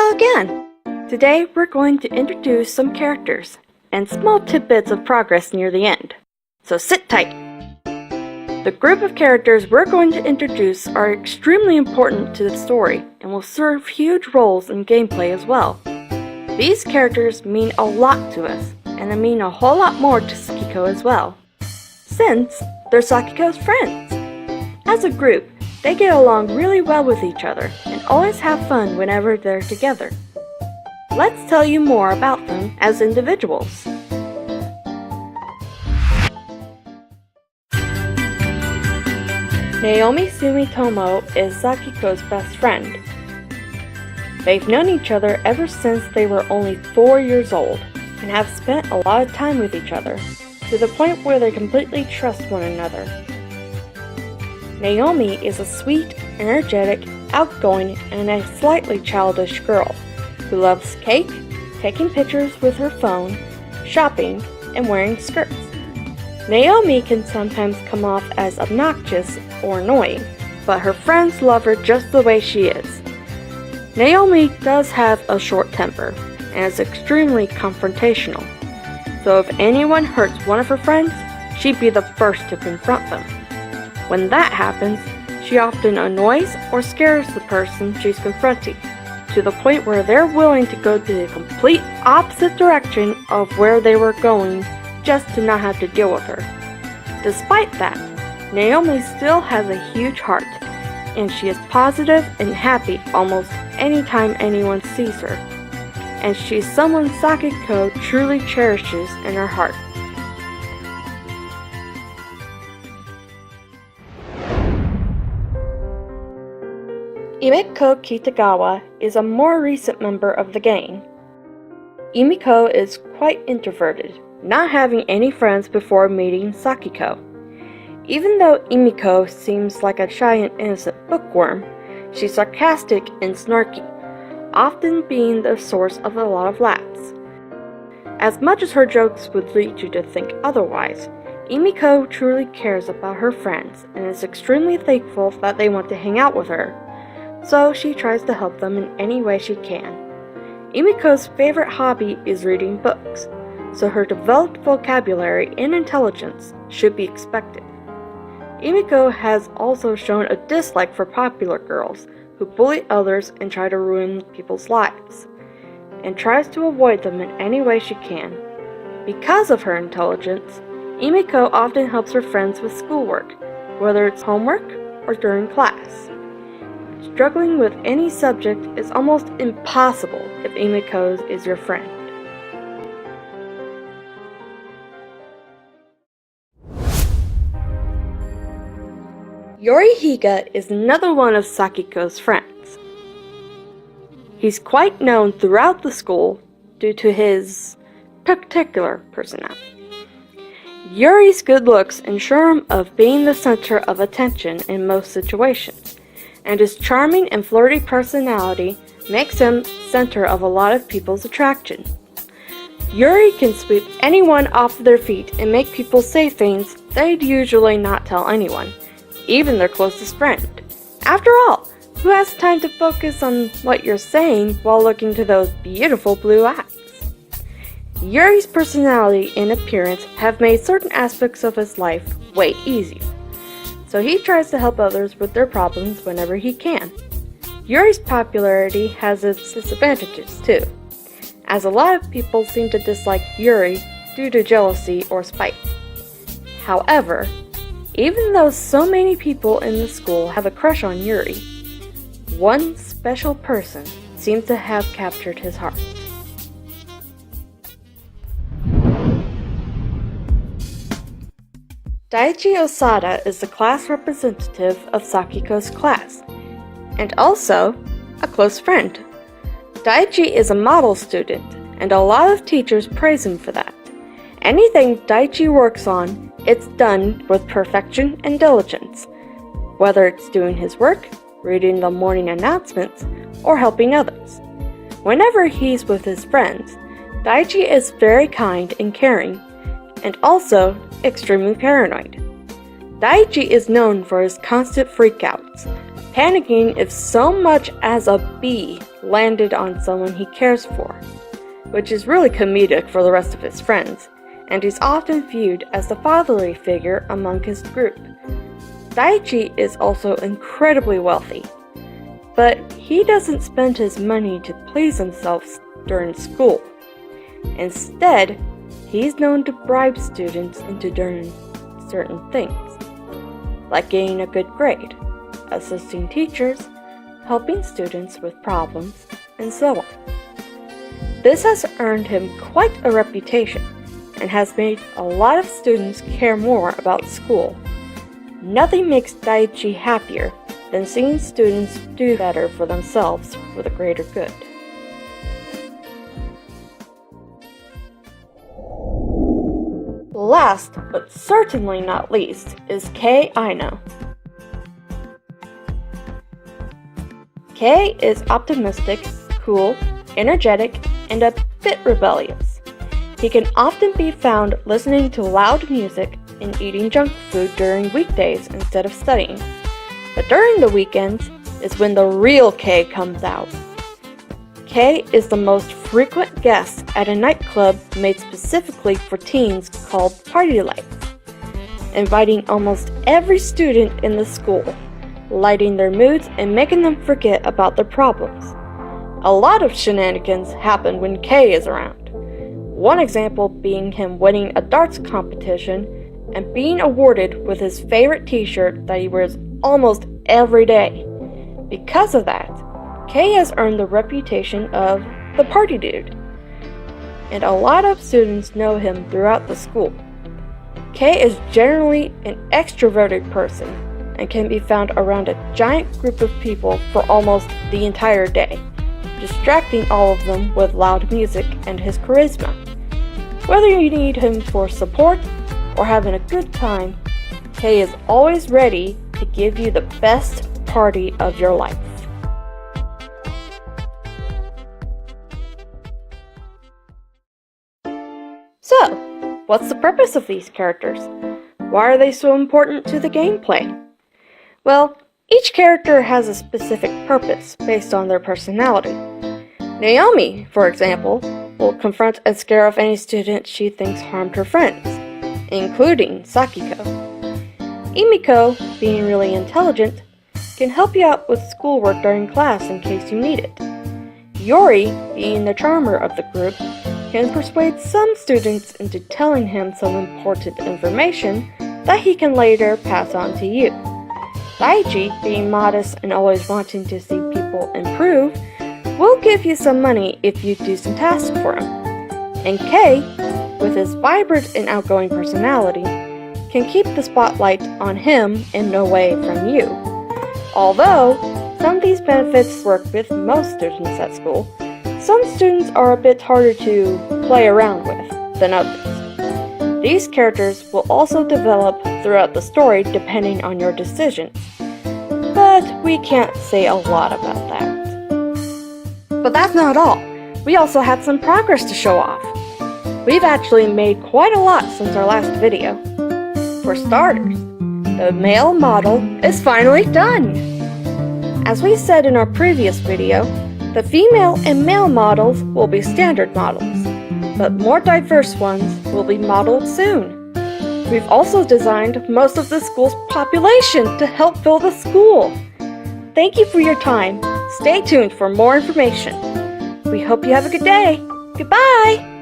Hello again! Today we're going to introduce some characters and small tidbits of progress near the end. So sit tight! The group of characters we're going to introduce are extremely important to the story and will serve huge roles in gameplay as well. These characters mean a lot to us, and they mean a whole lot more to Sakiko as well, since they're Sakiko's friends. As a group, they get along really well with each other and always have fun whenever they're together. Let's tell you more about them as individuals. Naomi Sumitomo is Sakiko's best friend. They've known each other ever since they were only 4 years old and have spent a lot of time with each other, to the point where they completely trust one another. Naomi is a sweet, energetic, outgoing, and a slightly childish girl who loves cake, taking pictures with her phone, shopping, and wearing skirts. Naomi can sometimes come off as obnoxious or annoying, but her friends love her just the way she is. Naomi does have a short temper and is extremely confrontational, so if anyone hurts one of her friends, she'd be the first to confront them. When that happens, she often annoys or scares the person she's confronting, to the point where they're willing to go to the complete opposite direction of where they were going just to not have to deal with her. Despite that, Naomi still has a huge heart, and she is positive and happy almost anytime anyone sees her, and she's someone Sakiko truly cherishes in her heart. Emiko Kitagawa is a more recent member of the gang. Emiko is quite introverted, not having any friends before meeting Sakiko. Even though Emiko seems like a shy and innocent bookworm, she's sarcastic and snarky, often being the source of a lot of laughs. As much as her jokes would lead you to think otherwise, Emiko truly cares about her friends and is extremely thankful that they want to hang out with her, so she tries to help them in any way she can. Emiko's favorite hobby is reading books, so her developed vocabulary and intelligence should be expected. Emiko has also shown a dislike for popular girls who bully others and try to ruin people's lives, and tries to avoid them in any way she can. Because of her intelligence, Emiko often helps her friends with schoolwork, whether it's homework or during class. Struggling with any subject is almost impossible if Emiko is your friend. Yori Higa is another one of Sakiko's friends. He's quite known throughout the school due to his particular personality. Yori's good looks ensure him of being the center of attention in most situations, and his charming and flirty personality makes him center of a lot of people's attraction. Yori can sweep anyone off their feet and make people say things they'd usually not tell anyone, even their closest friend. After all, who has time to focus on what you're saying while looking to those beautiful blue eyes? Yuri's personality and appearance have made certain aspects of his life way easier, so he tries to help others with their problems whenever he can. Yuri's popularity has its disadvantages too, as a lot of people seem to dislike Yuri due to jealousy or spite. However, even though so many people in the school have a crush on Yuri, one special person seems to have captured his heart. Daichi Osada is the class representative of Sakiko's class, and also a close friend. Daichi is a model student, and a lot of teachers praise him for that. Anything Daichi works on, it's done with perfection and diligence, whether it's doing his work, reading the morning announcements, or helping others. Whenever he's with his friends, Daichi is very kind and caring, and also extremely paranoid. Daichi is known for his constant freakouts, panicking if so much as a bee landed on someone he cares for, which is really comedic for the rest of his friends, and he's often viewed as the fatherly figure among his group. Daichi is also incredibly wealthy, but he doesn't spend his money to please himself during school. Instead, he's known to bribe students into doing certain things, like getting a good grade, assisting teachers, helping students with problems, and so on. This has earned him quite a reputation and has made a lot of students care more about school. Nothing makes Daichi happier than seeing students do better for themselves for the greater good. Last, but certainly not least, is Kei Aino. Kei is optimistic, cool, energetic, and a bit rebellious. He can often be found listening to loud music and eating junk food during weekdays instead of studying. But during the weekends is when the real Kei comes out. Kei is the most frequent guest at a nightclub made specifically for teens called Party Lights, inviting almost every student in the school, lighting their moods and making them forget about their problems. A lot of shenanigans happen when Kei is around. One example being him winning a darts competition and being awarded with his favorite t-shirt that he wears almost every day. Because of that, Kei has earned the reputation of the party dude, and a lot of students know him throughout the school. Kei is generally an extroverted person and can be found around a giant group of people for almost the entire day, distracting all of them with loud music and his charisma. Whether you need him for support or having a good time, Kei is always ready to give you the best party of your life. So, what's the purpose of these characters? Why are they so important to the gameplay? Well, each character has a specific purpose based on their personality. Naomi, for example, will confront and scare off any student she thinks harmed her friends, including Sakiko. Emiko, being really intelligent, can help you out with schoolwork during class in case you need it. Yori, being the charmer of the group, can persuade some students into telling him some important information that he can later pass on to you. Daichi, being modest and always wanting to see people improve, will give you some money if you do some tasks for him. And Kei, with his vibrant and outgoing personality, can keep the spotlight on him and away from you. Although some of these benefits work with most students at school, some students are a bit harder to play around with than others. These characters will also develop throughout the story depending on your decisions, but we can't say a lot about that. But that's not all. We also have some progress to show off. We've actually made quite a lot since our last video. For starters, the male model is finally done! As we said in our previous video, the female and male models will be standard models, but more diverse ones will be modeled soon. We've also designed most of the school's population to help fill the school. Thank you for your time. Stay tuned for more information. We hope you have a good day. Goodbye!